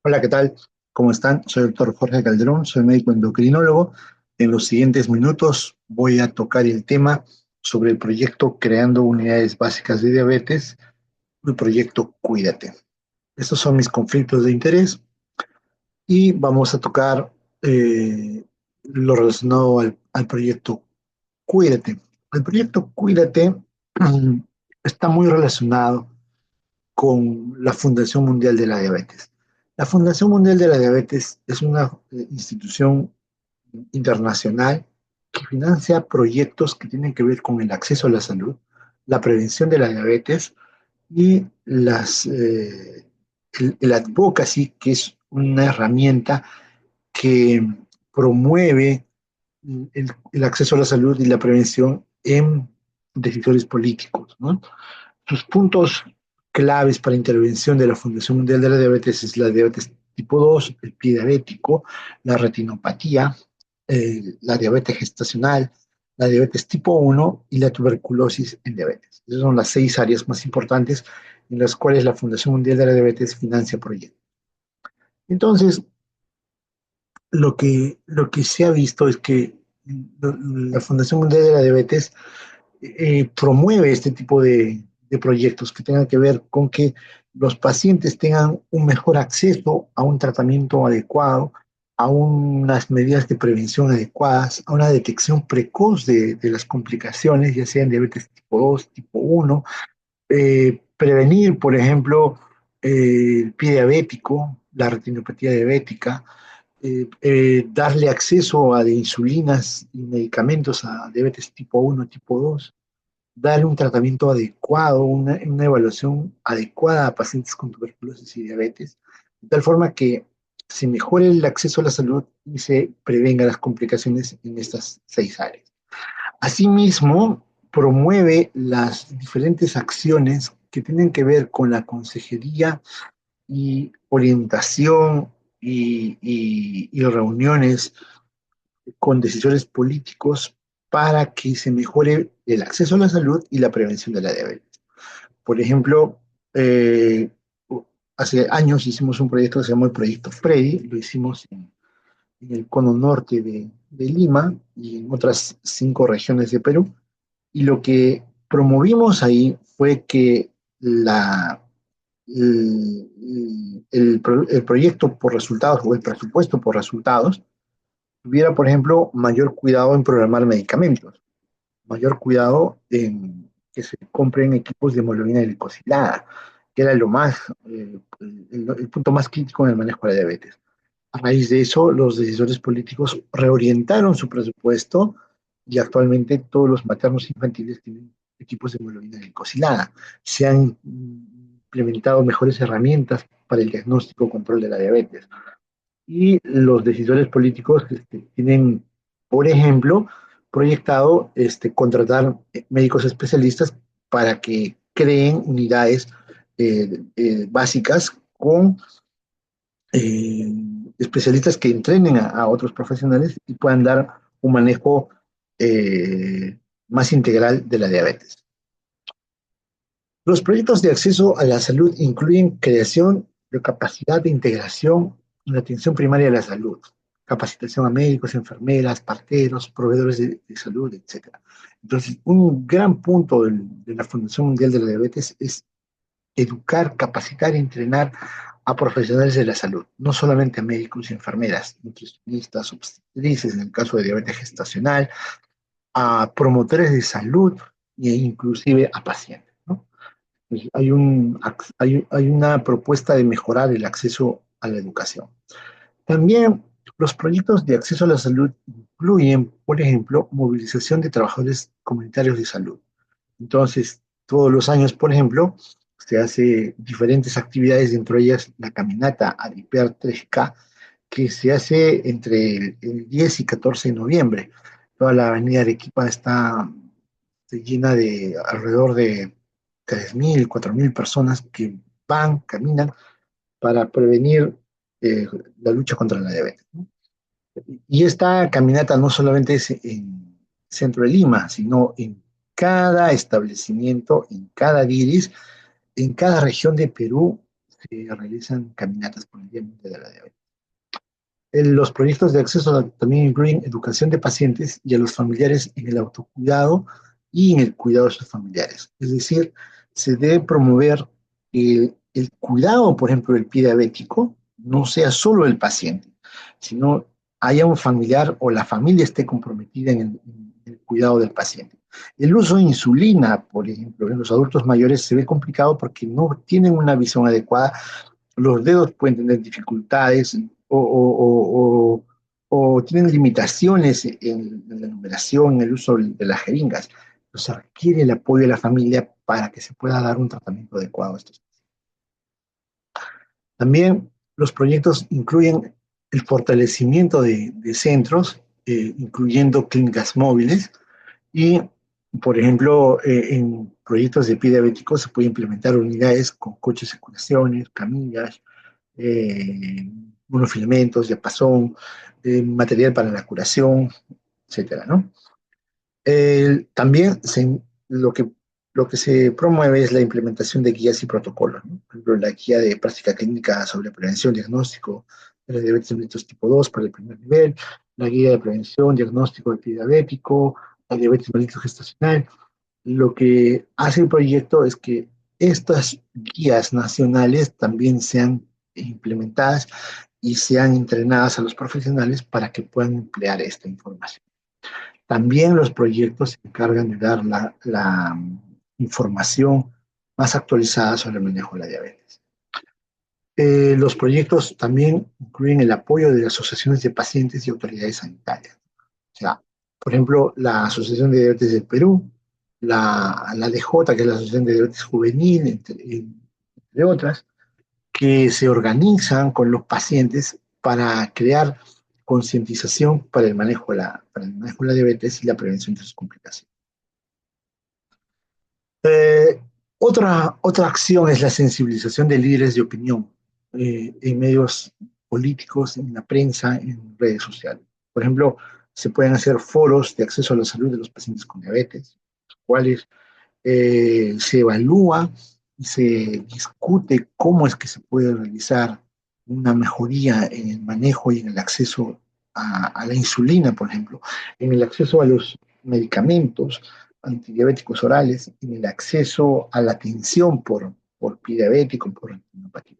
Hola, ¿qué tal? ¿Cómo están? Soy el doctor Jorge Calderón, soy médico endocrinólogo. En los siguientes minutos voy a tocar el tema sobre el proyecto Creando Unidades Básicas de Diabetes, el proyecto Cuídate. Estos son mis conflictos de interés y vamos a tocar lo relacionado al proyecto Cuídate. El proyecto Cuídate está muy relacionado con la Fundación Mundial de la Diabetes. La Fundación Mundial de la Diabetes es una institución internacional que financia proyectos que tienen que ver con el acceso a la salud, la prevención de la diabetes y el advocacy, que es una herramienta que promueve el acceso a la salud y la prevención en decisores políticos, ¿no? Sus puntos claves para intervención de la Fundación Mundial de la Diabetes es la diabetes tipo 2, el pie diabético, la retinopatía, la diabetes gestacional, la diabetes tipo 1 y la tuberculosis en diabetes. Esas son las 6 áreas más importantes en las cuales la Fundación Mundial de la Diabetes financia proyectos. Entonces, lo que se ha visto es que la Fundación Mundial de la Diabetes promueve este tipo de proyectos que tengan que ver con que los pacientes tengan un mejor acceso a un tratamiento adecuado, a unas medidas de prevención adecuadas, a una detección precoz de las complicaciones, ya sean diabetes tipo 2, tipo 1, prevenir, por ejemplo, el pie diabético, la retinopatía diabética, darle acceso a de insulinas y medicamentos a diabetes tipo 1, tipo 2, darle un tratamiento adecuado, una evaluación adecuada a pacientes con tuberculosis y diabetes, de tal forma que se mejore el acceso a la salud y se prevenga las complicaciones en estas 6 áreas. Asimismo, promueve las diferentes acciones que tienen que ver con la consejería y orientación y reuniones con decisores políticos para que se mejore el acceso a la salud y la prevención de la diabetes. Por ejemplo, eh, hace años hicimos un proyecto que se llamó el Proyecto Freddy, lo hicimos en el cono norte de Lima y en otras 5 regiones de Perú, y lo que promovimos ahí fue que el proyecto por resultados o el presupuesto por resultados tuviera, por ejemplo, mayor cuidado en programar medicamentos, mayor cuidado en que se compren equipos de hemoglobina glicosilada, que era el punto más crítico en el manejo de la diabetes. A raíz de eso, los decisores políticos reorientaron su presupuesto y actualmente todos los maternos infantiles tienen equipos de hemoglobina glicosilada. Se han implementado mejores herramientas para el diagnóstico y control de la diabetes. Y los decisores políticos tienen, por ejemplo, proyectado contratar médicos especialistas para que creen unidades básicas con eh, especialistas que entrenen a otros profesionales y puedan dar un manejo eh, más integral de la diabetes. Los proyectos de acceso a la salud incluyen creación de capacidad de integración en la atención primaria de la salud, capacitación a médicos, enfermeras, parteros, proveedores de salud, etc. Entonces, un gran punto de la Fundación Mundial de la Diabetes es educar, capacitar y entrenar a profesionales de la salud, no solamente a médicos y enfermeras, nutricionistas, obstetrices, en el caso de diabetes gestacional, a promotores de salud e inclusive a pacientes, ¿no? Pues hay una propuesta de mejorar el acceso a la educación. También los proyectos de acceso a la salud incluyen, por ejemplo, movilización de trabajadores comunitarios de salud. Entonces, todos los años, por ejemplo, se hace diferentes actividades, dentro de ellas la caminata Adiper 3K, que se hace entre el 10 y 14 de noviembre. Toda la avenida Arequipa se llena de alrededor de 3.000, 4.000 personas que van, caminan para prevenir eh, la lucha contra la diabetes, ¿no? Y esta caminata no solamente es en centro de Lima, sino en cada establecimiento, en cada diris, en cada región de Perú se realizan caminatas por el Día Mundial de la Diabetes. Los proyectos de acceso también incluyen educación de pacientes y a los familiares en el autocuidado y en el cuidado de sus familiares. Es decir, se debe promover el cuidado, por ejemplo, del pie diabético, no sea solo el paciente, sino haya un familiar o la familia esté comprometida en el cuidado del paciente. El uso de insulina, por ejemplo, en los adultos mayores se ve complicado porque no tienen una visión adecuada, los dedos pueden tener dificultades o tienen limitaciones en la numeración, en el uso de las jeringas. Entonces requiere el apoyo de la familia para que se pueda dar un tratamiento adecuado a estos. También los proyectos incluyen el fortalecimiento de centros, incluyendo clínicas móviles y, por ejemplo, en proyectos de pie diabético se puede implementar unidades con coches de curaciones, camillas, eh, monofilamentos, diapasón, material para la curación, etcétera, ¿no? También lo que se promueve es la implementación de guías y protocolos, ¿no? Por ejemplo, la guía de práctica clínica sobre prevención, diagnóstico de la diabetes mellitus tipo 2 para el primer nivel, la guía de prevención, diagnóstico de pie diabético, la diabetes mellitus gestacional. Lo que hace el proyecto es que estas guías nacionales también sean implementadas y sean entrenadas a los profesionales para que puedan emplear esta información. También los proyectos se encargan de dar la información más actualizada sobre el manejo de la diabetes. Los proyectos también incluyen el apoyo de asociaciones de pacientes y autoridades sanitarias. O sea, por ejemplo, la Asociación de Diabetes del Perú, la ADJ, que es la Asociación de Diabetes Juvenil, entre otras, que se organizan con los pacientes para crear concientización para el manejo de la diabetes y la prevención de sus complicaciones. Eh, otra acción es la sensibilización de líderes de opinión en medios políticos, en la prensa, en redes sociales. Por ejemplo, se pueden hacer foros de acceso a la salud de los pacientes con diabetes, los cuales se evalúa y se discute cómo es que se puede realizar una mejoría en el manejo y en el acceso a la insulina, por ejemplo, en el acceso a los medicamentos antidiabéticos orales, en el acceso a la atención por pie diabético, por retinopatía.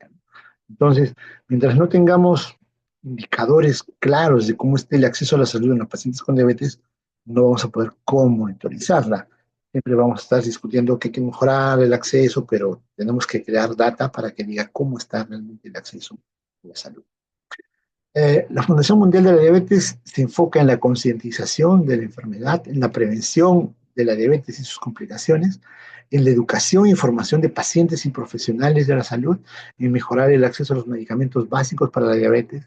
Entonces, mientras no tengamos indicadores claros de cómo esté el acceso a la salud en los pacientes con diabetes, no vamos a poder cómo monitorizarla. Siempre vamos a estar discutiendo que hay que mejorar el acceso, pero tenemos que crear data para que diga cómo está realmente el acceso a la salud. La Fundación Mundial de la Diabetes se enfoca en la concientización de la enfermedad, en la prevención de la diabetes y sus complicaciones, en la educación e información de pacientes y profesionales de la salud, en mejorar el acceso a los medicamentos básicos para la diabetes,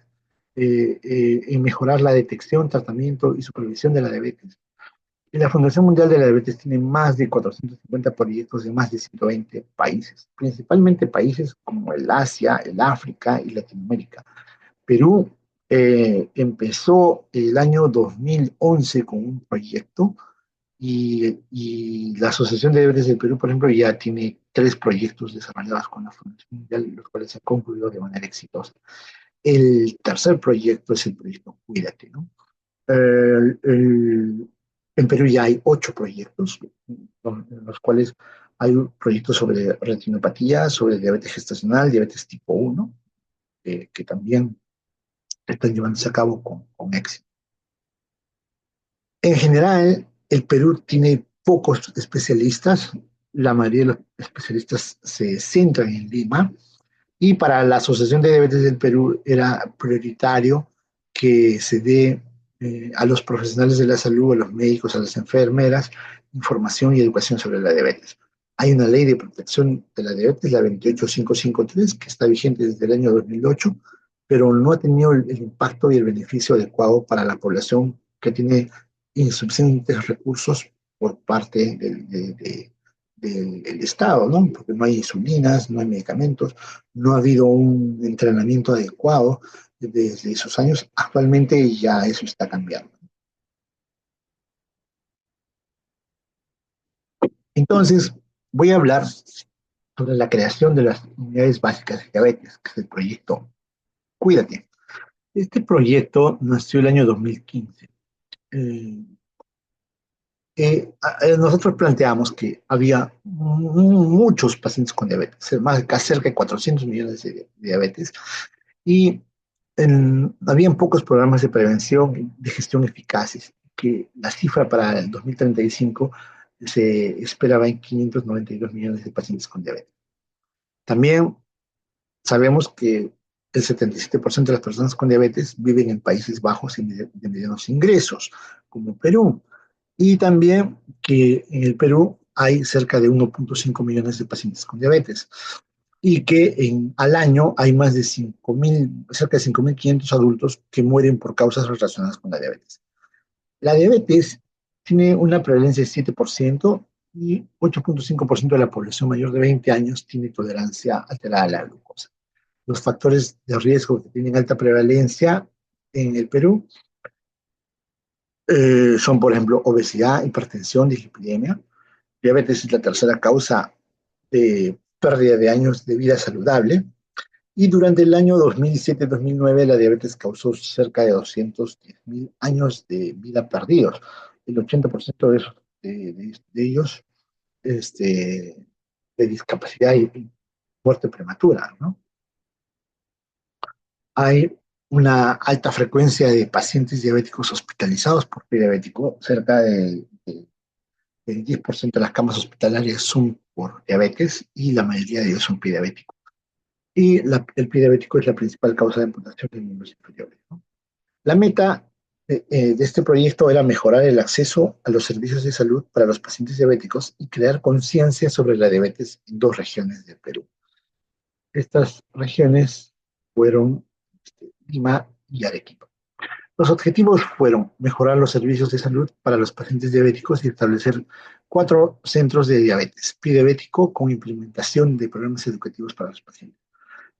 en mejorar la detección, tratamiento y supervisión de la diabetes. Y la Fundación Mundial de la Diabetes tiene más de 450 proyectos en más de 120 países, principalmente países como el Asia, el África y Latinoamérica. Perú empezó el año 2011 con un proyecto y la Asociación de Diabetes del Perú, por ejemplo, ya tiene 3 proyectos desarrollados con la Fundación Mundial, los cuales se han concluido de manera exitosa. El tercer proyecto es el proyecto Cuídate, ¿no? El, el, en Perú ya hay 8 proyectos, en los cuales hay proyectos sobre retinopatía, sobre diabetes gestacional, diabetes tipo 1, que también están llevándose a cabo con éxito. En general, el Perú tiene pocos especialistas, la mayoría de los especialistas se centran en Lima, y para la Asociación de Diabetes del Perú era prioritario que se dé a los profesionales de la salud, a los médicos, a las enfermeras, información y educación sobre la diabetes. Hay una ley de protección de la diabetes, la 28553, que está vigente desde el año 2008, pero no ha tenido el impacto y el beneficio adecuado para la población que tiene insuficientes recursos por parte del Estado, ¿no? Porque no hay insulinas, no hay medicamentos, no ha habido un entrenamiento adecuado desde esos años. Actualmente ya eso está cambiando. Entonces, voy a hablar sobre la creación de las unidades básicas de diabetes, que es el proyecto Cuídate. Este proyecto nació el año 2015. Eh, Nosotros planteamos que había muchos pacientes con diabetes, más casi cerca de 400 millones de diabetes, y habían pocos programas de prevención y de gestión eficaces, que la cifra para el 2035 se esperaba en 592 millones de pacientes con diabetes. También sabemos que el 77% de las personas con diabetes viven en países bajos y de medianos ingresos, como Perú. Y también que en el Perú hay cerca de 1.5 millones de pacientes con diabetes y que al año hay más de 5.000, cerca de 5.500 adultos que mueren por causas relacionadas con la diabetes. La diabetes tiene una prevalencia de 7% y 8.5% de la población mayor de 20 años tiene tolerancia alterada a la glucosa. Los factores de riesgo que tienen alta prevalencia en el Perú son, por ejemplo, obesidad, hipertensión, dislipidemia. Diabetes es la tercera causa de pérdida de años de vida saludable. Y durante el año 2007-2009, la diabetes causó cerca de 210.000 años de vida perdidos. El 80% de ellos de discapacidad y muerte prematura, ¿no? Hay una alta frecuencia de pacientes diabéticos hospitalizados por prediabético. Cerca del 10% de las camas hospitalarias son por diabetes y la mayoría de ellos son prediabéticos. Y el prediabético es la principal causa de amputación de miembros inferiores, ¿no? La meta de este proyecto era mejorar el acceso a los servicios de salud para los pacientes diabéticos y crear conciencia sobre la diabetes en dos regiones del Perú. Estas regiones fueron Lima y Arequipa. Los objetivos fueron mejorar los servicios de salud para los pacientes diabéticos y establecer 4 centros de diabetes prediabético con implementación de programas educativos para los pacientes.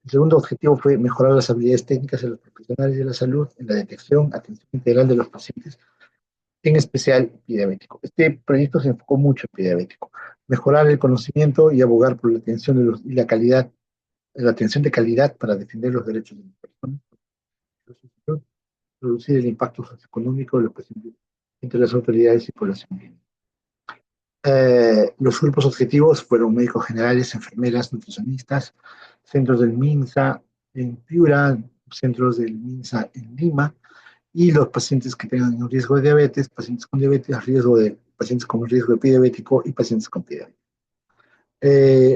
El segundo objetivo fue mejorar las habilidades técnicas de los profesionales de la salud en la detección, atención integral de los pacientes, en especial diabético. Este proyecto se enfocó mucho en diabético. Mejorar el conocimiento y abogar por la atención y la calidad, la atención de calidad para defender los derechos de las personas, reducir el impacto socioeconómico de los pacientes entre las autoridades y población. Los grupos objetivos fueron médicos generales, enfermeras, nutricionistas, centros del MINSA en Piura, centros del MINSA en Lima, y los pacientes que tengan un riesgo de diabetes, pacientes con diabetes, pacientes con riesgo de prediabético y pacientes con prediabetes.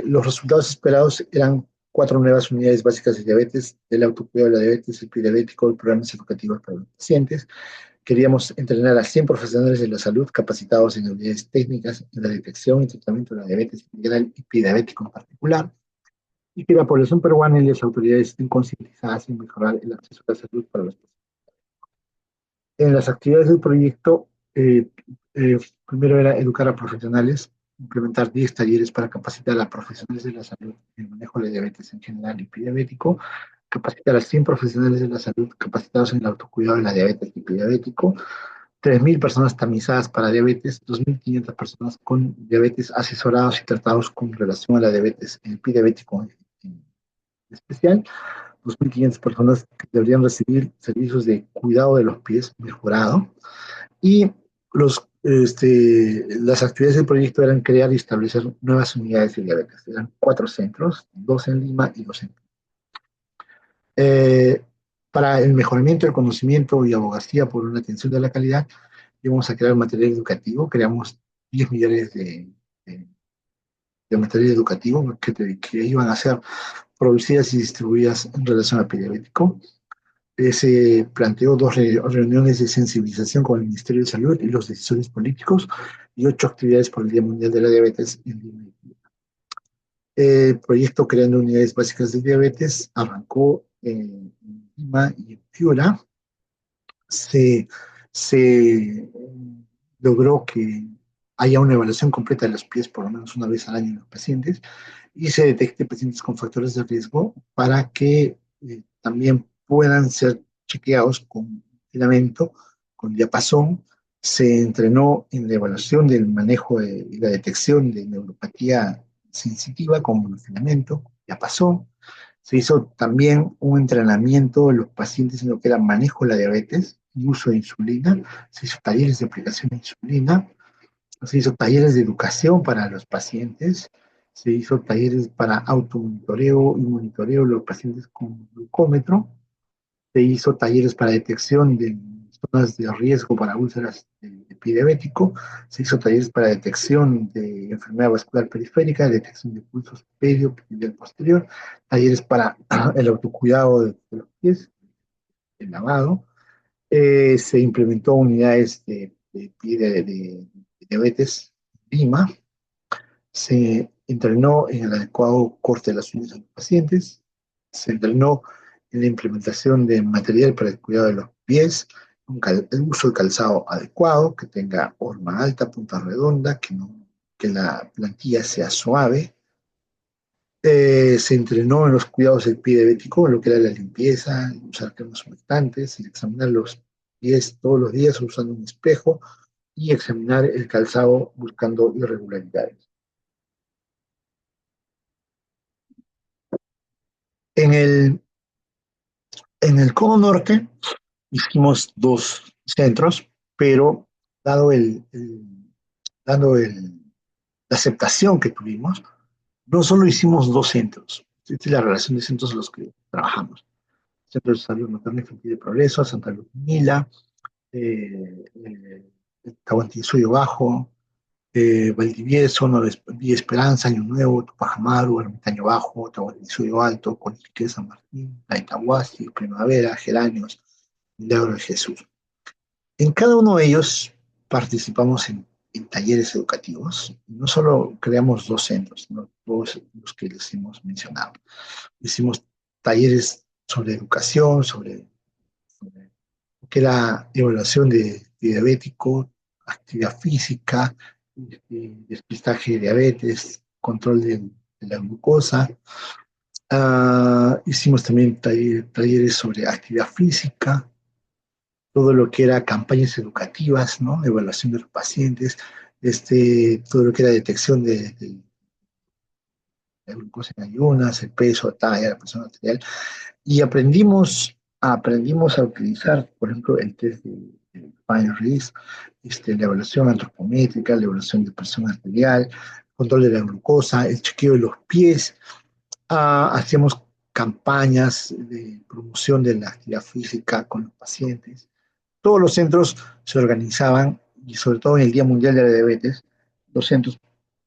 Los resultados esperados eran 4 nuevas unidades básicas de diabetes, el autocuidado de la diabetes, el prediabético, y programas educativos para los pacientes. Queríamos entrenar a 100 profesionales de la salud capacitados en habilidades técnicas en la detección y tratamiento de la diabetes integral y prediabético en particular, y que la población peruana y las autoridades estén concientizadas en mejorar el acceso a la salud para los pacientes. En las actividades del proyecto, eh, primero era educar a profesionales, implementar 10 talleres para capacitar a profesionales de la salud en el manejo de diabetes en general y prediabético, capacitar a 100 profesionales de la salud capacitados en el autocuidado de la diabetes y prediabético, 3.000 personas tamizadas para diabetes, 2.500 personas con diabetes asesorados y tratados con relación a la diabetes prediabético en especial, 2.500 personas que deberían recibir servicios de cuidado de los pies mejorado, y las actividades del proyecto eran crear y establecer nuevas unidades de diabetes. Eran 4 centros, 2 en Lima y 2 en eh, para el mejoramiento del conocimiento y abogacía por una atención de la calidad. Íbamos a crear material educativo. Creamos 10 millones de material educativo que iban a ser producidas y distribuidas en relación al pediátrico. Se planteó 2 reuniones de sensibilización con el Ministerio de Salud y los decisores políticos, y 8 actividades por el Día Mundial de la Diabetes en Lima. El proyecto Creando Unidades Básicas de Diabetes arrancó en Lima y en Piura. Se, se logró que haya una evaluación completa de los pies por lo menos una vez al año en los pacientes, y se detecte pacientes con factores de riesgo para que también puedan ser chequeados con filamento, con diapasón. Se entrenó en la evaluación del manejo y la detección de neuropatía sensitiva con monofilamento, ya pasó. Se hizo también un entrenamiento de los pacientes en lo que era manejo de la diabetes y uso de insulina. Se hizo talleres de aplicación de insulina. Se hizo talleres de educación para los pacientes. Se hizo talleres para automonitoreo y monitoreo de los pacientes con glucómetro. Se hizo talleres para detección de zonas de riesgo para úlceras de pie diabético. Se hizo talleres para detección de enfermedad vascular periférica, detección de pulsos perio y posterior, talleres para el autocuidado de los pies, el lavado. Se implementó unidades de diabetes Lima. Se entrenó en el adecuado corte de las uñas de los pacientes. Se entrenó en la implementación de material para el cuidado de los pies, el uso de calzado adecuado, que tenga horma alta, punta redonda, que la plantilla sea suave. Se entrenó en los cuidados del pie diabético, en lo que era la limpieza, usar cremas humectantes, examinar los pies todos los días usando un espejo y examinar el calzado buscando irregularidades. En en el Cono Norte hicimos dos centros, pero dado dado la aceptación que tuvimos, no solo hicimos dos centros. Esta es la relación de centros en los que trabajamos. Centro de Salud Materna Infantil de Progreso, Santa Ludmila, Tahuantinsuyo Bajo, Valdivieso, Villa Esperanza, Año Nuevo, Tupac Amaru, Ermitaño Bajo, Tahuantinsuyo Alto, Colique, San Martín, Taitahuasi, Primavera, Geranios, Milagro de Jesús. En cada uno de ellos participamos en talleres educativos. No solo creamos dos centros, sino todos los que les hemos mencionado. Hicimos talleres sobre educación, sobre lo que era evaluación de diabético, actividad física, despistaje de diabetes, control de la glucosa. Hicimos también talleres sobre actividad física, todo lo que era campañas educativas, ¿no? Evaluación de los pacientes, todo lo que era detección de la glucosa en ayunas, el peso, talla, la presión arterial, y aprendimos a utilizar, por ejemplo, el test de Fine-Risk, la evaluación antropométrica, la evaluación de presión arterial, control de la glucosa, el chequeo de los pies. Hacíamos campañas de promoción de la actividad física con los pacientes. Todos los centros se organizaban, y sobre todo en el Día Mundial de la Diabetes, los centros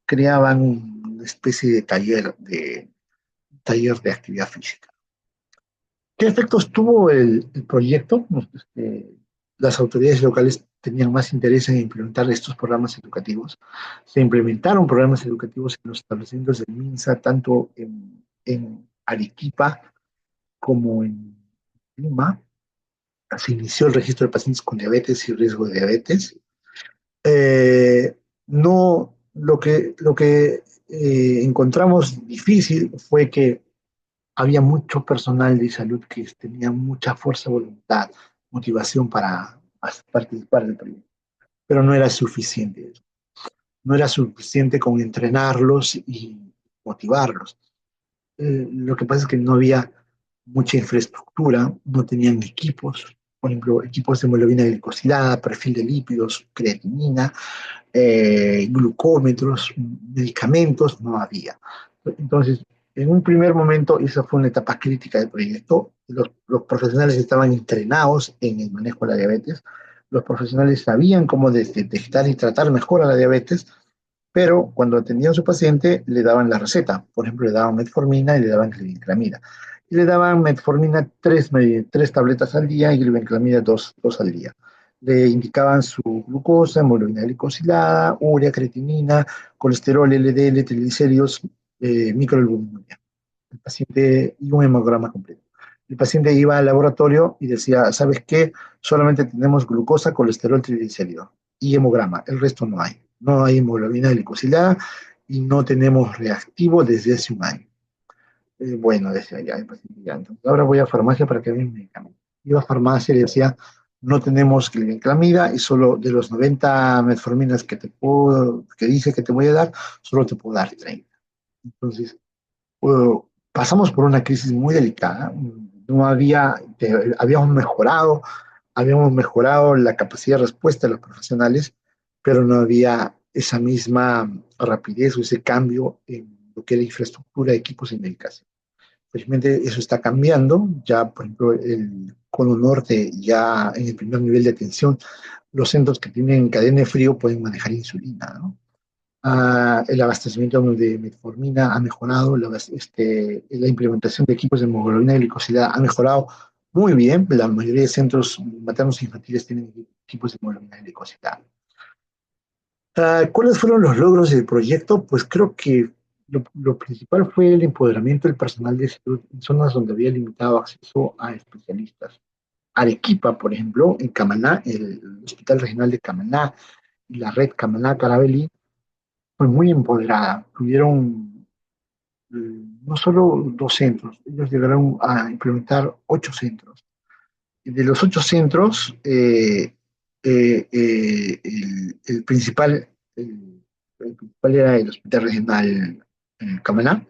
creaban una especie de taller de actividad física. ¿Qué efectos tuvo el proyecto? Las autoridades locales tenían más interés en implementar estos programas educativos. Se implementaron programas educativos en los establecimientos del MINSA, tanto en Arequipa como en Lima. Se inició el registro de pacientes con diabetes y riesgo de diabetes. No, lo que encontramos difícil fue que había mucho personal de salud que tenía mucha fuerza, voluntad, motivación para participar del proyecto, pero no era suficiente. No era suficiente con entrenarlos y motivarlos. Lo que pasa es que no había mucha infraestructura, no tenían equipos, por ejemplo, equipos de hemoglobina glicosilada, perfil de lípidos, creatinina, glucómetros, medicamentos, no había. Entonces, en un primer momento, esa fue una etapa crítica del proyecto. Los profesionales estaban entrenados en el manejo de la diabetes, los profesionales sabían cómo detectar y tratar mejor a la diabetes, pero cuando atendían a su paciente le daban la receta. Por ejemplo, le daban metformina y le daban glibenclamida. Y le daban metformina tres tabletas al día y glibenclamida dos al día. Le indicaban su glucosa, hemoglobina glicosilada, urea, creatinina, colesterol, LDL, triglicéridos, microalbuminuria. El paciente y un hemograma completo. El paciente iba al laboratorio y decía, ¿sabes qué? Solamente tenemos glucosa, colesterol, triglicérido y hemograma, el resto no hay. No hay hemoglobina glicosilada y no tenemos reactivo desde hace un año. Bueno, decía ya, el paciente ya. Entonces, ahora voy a farmacia para que me den medicamento. Iba a farmacia y decía, no tenemos glibenclamida y solo de los 90 metforminas que dice que te voy a dar, solo te puedo dar 30. Entonces, pasamos por una crisis muy delicada. No había, habíamos mejorado la capacidad de respuesta de los profesionales, pero no había esa misma rapidez o ese cambio en lo que era infraestructura, equipos y medicación. Felizmente eso está cambiando. Ya, por ejemplo, el Cono Norte, ya en el primer nivel de atención, los centros que tienen cadena de frío pueden manejar insulina, ¿no? El abastecimiento de metformina ha mejorado, la implementación de equipos de hemoglobina y glicosilada ha mejorado muy bien. La mayoría de centros maternos e infantiles tienen equipos de hemoglobina y glicosilada. ¿Cuáles fueron los logros del proyecto? Pues creo que lo principal fue el empoderamiento del personal de salud en zonas donde había limitado acceso a especialistas. Arequipa, por ejemplo, en Camaná, el Hospital Regional de Camaná y la red Camaná Carabelli fue muy empoderada. Tuvieron no solo 2 centros, ellos llegaron a implementar 8 centros. Y de los 8 centros, el principal, el principal era el Hospital Regional Camaná,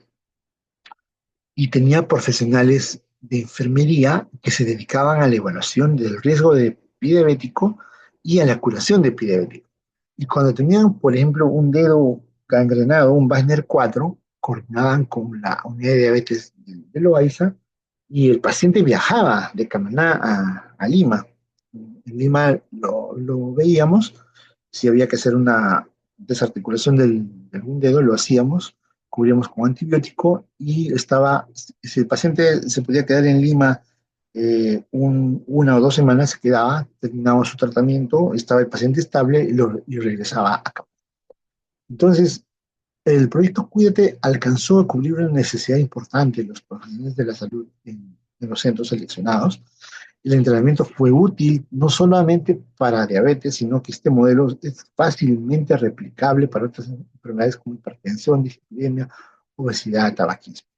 y tenía profesionales de enfermería que se dedicaban a la evaluación del riesgo de pie diabético y a la curación de pie diabético. Y cuando tenían, por ejemplo, un dedo gangrenado, un Wagner 4, coordinaban con la unidad de diabetes de Loaiza y el paciente viajaba de Camaná a Lima. En Lima lo veíamos, si había que hacer una desarticulación de algún dedo, lo hacíamos, cubríamos con antibiótico y si el paciente se podía quedar en Lima 1 o 2 semanas, se quedaba, terminaba su tratamiento, estaba el paciente estable y regresaba acá. Entonces, el proyecto Cuídate alcanzó a cubrir una necesidad importante de los profesionales de la salud en los centros seleccionados. El entrenamiento fue útil no solamente para diabetes, sino que este modelo es fácilmente replicable para otras enfermedades como hipertensión, dislipidemia, obesidad, tabaquismo.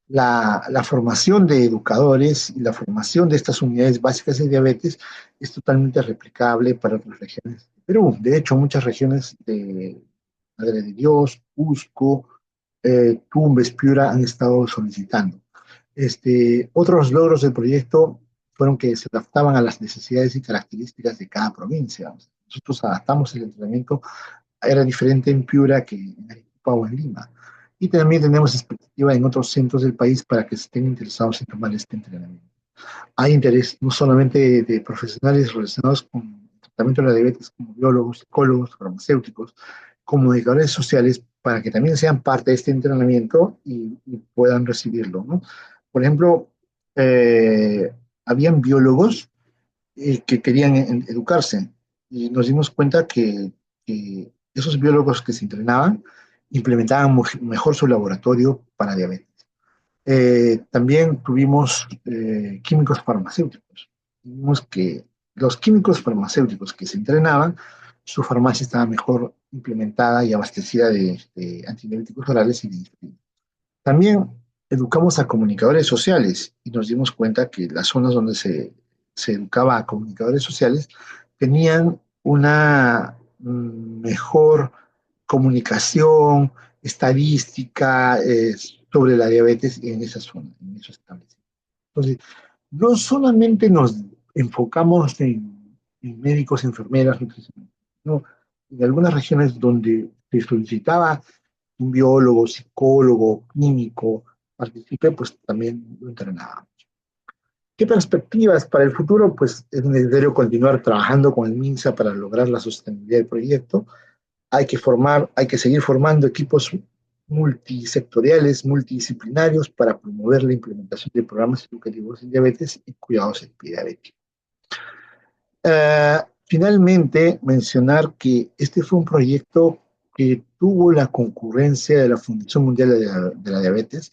La formación de educadores y la formación de estas unidades básicas de diabetes es totalmente replicable para otras regiones de Perú. De hecho, muchas regiones de Madre de Dios, Cusco, Tumbes, Piura han estado solicitando. Otros logros del proyecto fueron que se adaptaban a las necesidades y características de cada provincia. Nosotros adaptamos el entrenamiento, era diferente en Piura que en Arequipa o en Lima. Y también tenemos expectativa en otros centros del país para que estén interesados en tomar este entrenamiento. Hay interés no solamente de profesionales relacionados con el tratamiento de la diabetes, como biólogos, psicólogos, farmacéuticos, comunicadores sociales, para que también sean parte de este entrenamiento y puedan recibirlo, ¿no? Por ejemplo, habían biólogos que querían educarse y nos dimos cuenta que esos biólogos que se entrenaban implementaban mejor su laboratorio para diabetes. También tuvimos químicos farmacéuticos. Vimos que los químicos farmacéuticos que se entrenaban, su farmacia estaba mejor implementada y abastecida de antibióticos orales y de insulina. También educamos a comunicadores sociales y nos dimos cuenta que las zonas donde se educaba a comunicadores sociales tenían una mejor comunicación, estadística sobre la diabetes en esa zona, en esos establecimientos. Entonces, no solamente nos enfocamos en médicos, enfermeras, nutricionistas, no, en algunas regiones donde se solicitaba un biólogo, psicólogo, químico participe, pues también lo entrenábamos. ¿Qué perspectivas para el futuro? Pues es necesario continuar trabajando con el MINSA para lograr la sostenibilidad del proyecto. Hay que seguir formando equipos multisectoriales, multidisciplinarios para promover la implementación de programas educativos en diabetes y cuidados en diabetes. Finalmente, mencionar que este fue un proyecto que tuvo la concurrencia de la Fundación Mundial de la Diabetes,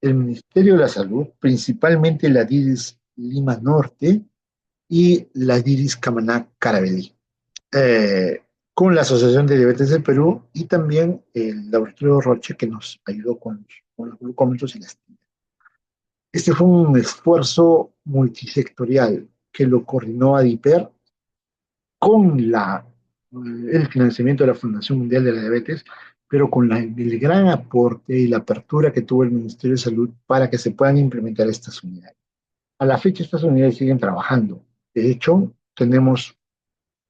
el Ministerio de la Salud, principalmente la DIRIS Lima Norte y la DIRIS Camaná Carabelí, con la Asociación de Diabetes de Perú y también el Laboratorio Roche que nos ayudó con los glucómetros y las tiras. Este fue un esfuerzo multisectorial que lo coordinó ADIPER con el financiamiento de la Fundación Mundial de la Diabetes, pero con el gran aporte y la apertura que tuvo el Ministerio de Salud para que se puedan implementar estas unidades. A la fecha estas unidades siguen trabajando. De hecho, tenemos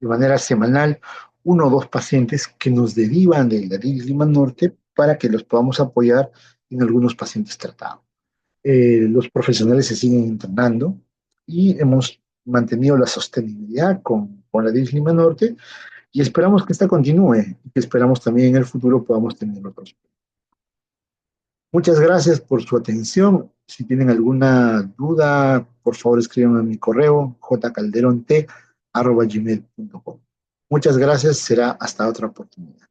de manera semanal uno o dos pacientes que nos derivan de la DILS Lima Norte para que los podamos apoyar en algunos pacientes tratados. Los profesionales se siguen entrenando y hemos mantenido la sostenibilidad con la DILS Lima Norte y esperamos que esta continúe y que esperamos también en el futuro podamos tener otros. Muchas gracias por su atención. Si tienen alguna duda, por favor escríbanme a mi correo jcalderont@gmail.com. Muchas gracias. Será hasta otra oportunidad.